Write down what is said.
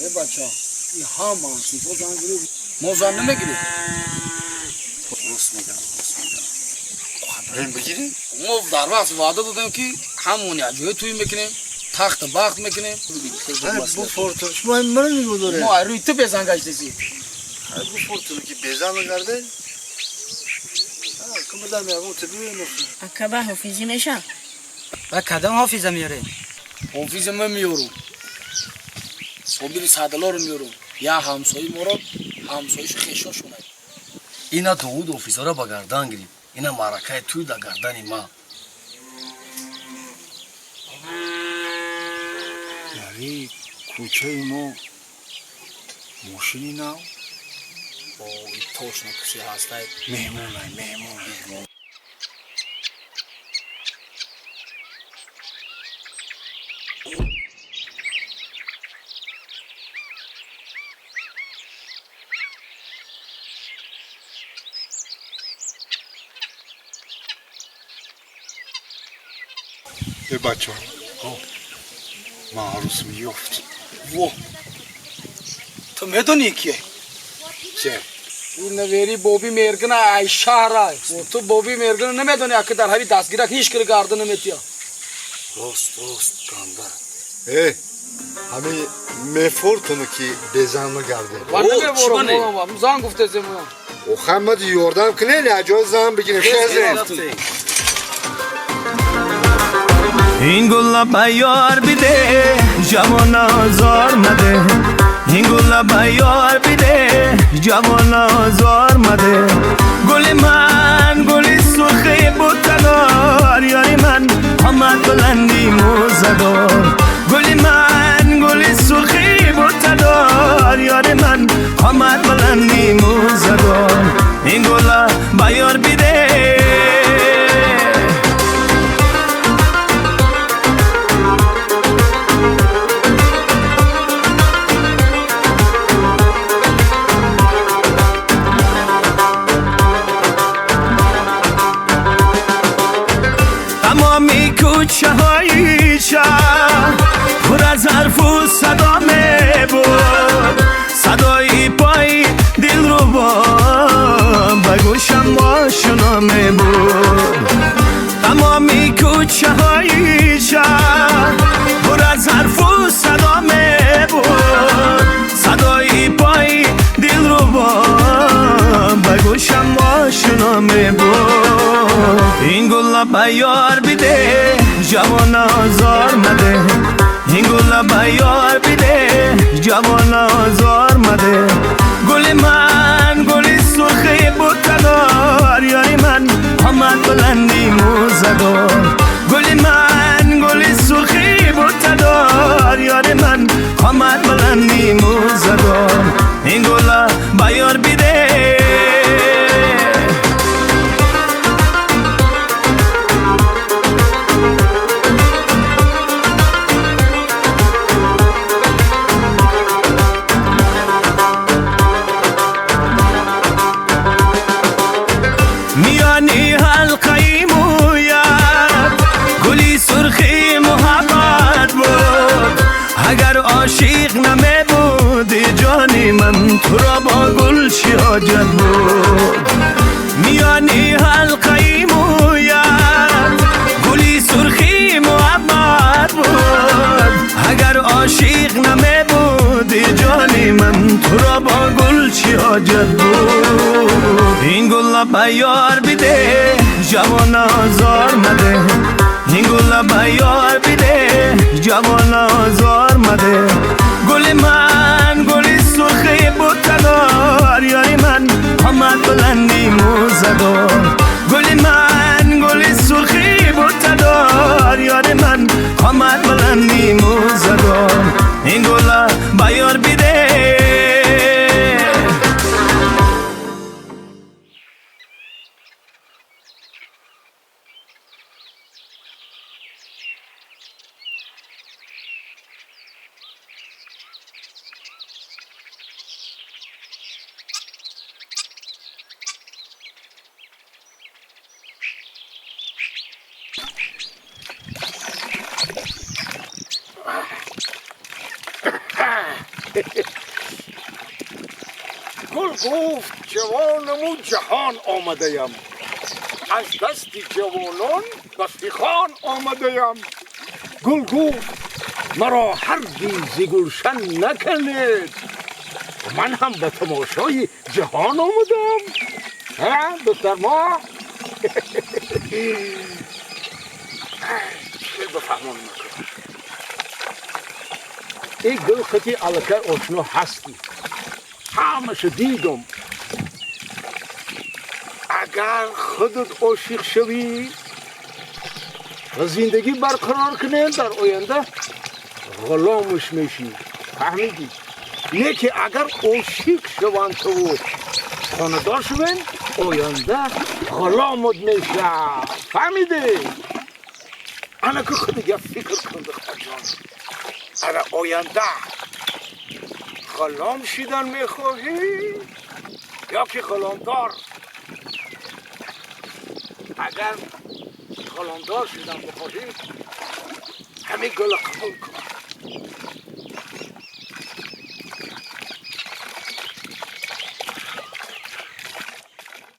بچه ها این هم هستی تو زن گیری ما زن نمیگیری راست میگم خبرین بگیری؟ ما در وقت وعده دادیم که همونی اجوه توی میکنیم تخت بخت میکنیم bu fortun شما این مرا میگذاره ما روی تو بزن گشتیسی bu fortunu ki bezanı kardeş کم بدم یه تو بیرون اکبر حافظی میشم و کدام حافظه میاره؟ حافظ من میارم صابیر سعدالله رو میارم یا همسایی مراد همسایش خیشا شونه اینا داود حافظه را با گردن گرفت اینا معرکه توی در گردن ما یعنی کوچه ما ماشینی نه با این توشنه کسی هسته مهمون بچه ها ما عروس میفت و تو میدونی کیه چه؟ این نویری بابی مرگن ای شهر و تو بابی مرگن نمیدونی اگه در همی دستگیرک هیچ کر گردن نمیتیا راست گانده همه مفورتونو که بزنما کرده و نمیبورم زن گفته زمان او خمد یوردم کنه لعجای زن بگیره خیزه این گل بیار بیده جوان آزار مده این گل بیار بیده جوان آزار مده گل من گل سرخی بوتدار یاری من آمد بلندی موزدار گل من گل سرخی بوتدار یاری من آمد بلندی موزدار این گل بیار بیده کوچه های شهر پر از حرف و صدا می بود صدای پای دل رو با بگوشم آشنا می بود تمامی کوچه های شهر پر از حرف و صدا می بود صدای پای دل رو با بگوشم آشنا می بود این گل بیار بیده جوان آزار مده این گل بیار بیده جوان آزار مده گل من گل سرخی بوتدار یاری من آمد بلندی موزدار گل من گل سرخی بوتدار یاری من آمد بلندی موزدار این گل بیار بیده میانی حلقه مویت گلی سرخی محبت بود اگر عاشق نمی بودی جانی من تو را با گل چی حاجت بود میانی حلقه مویت گلی سرخی محبت بود اگر عاشق نمی بودی جانی من تو را با گل چی حاجت بود این گل بیار بیده جوان آزار مده این گل بیار بیده جوان آزار مده گل من گل سرخی بوتدار یاری من آمد بلندی موزدار گل من گل سرخی بوتدار یاری من آمد بلندی موزدار این گل بیار بیده گل گفت جوانم و جهان آمده‌ام، از دست جوانان بستیخان آمده‌ام. گل گفت مرا هرگز گلشن نکنید، من هم به تماشای جهان آمدم. ها دختر ما چه بفهمون میکنم این گل خطی علکه آشنا هستی، همش دیدم. اگر خودت عاشق شوی و زندگی برقرار کنی در آینده غلامش میشی، فهمیدی؟ یکی اگر عاشق شوند تو خاندار شوین آینده غلامت میشه، فهمیدی؟ انا که خود یه فکر کن دختر جان، اگر آینده غلام شدن میخواهی یا که غلامدار؟ اگر غلامدار شدن میخواهی همین گل قبول کن،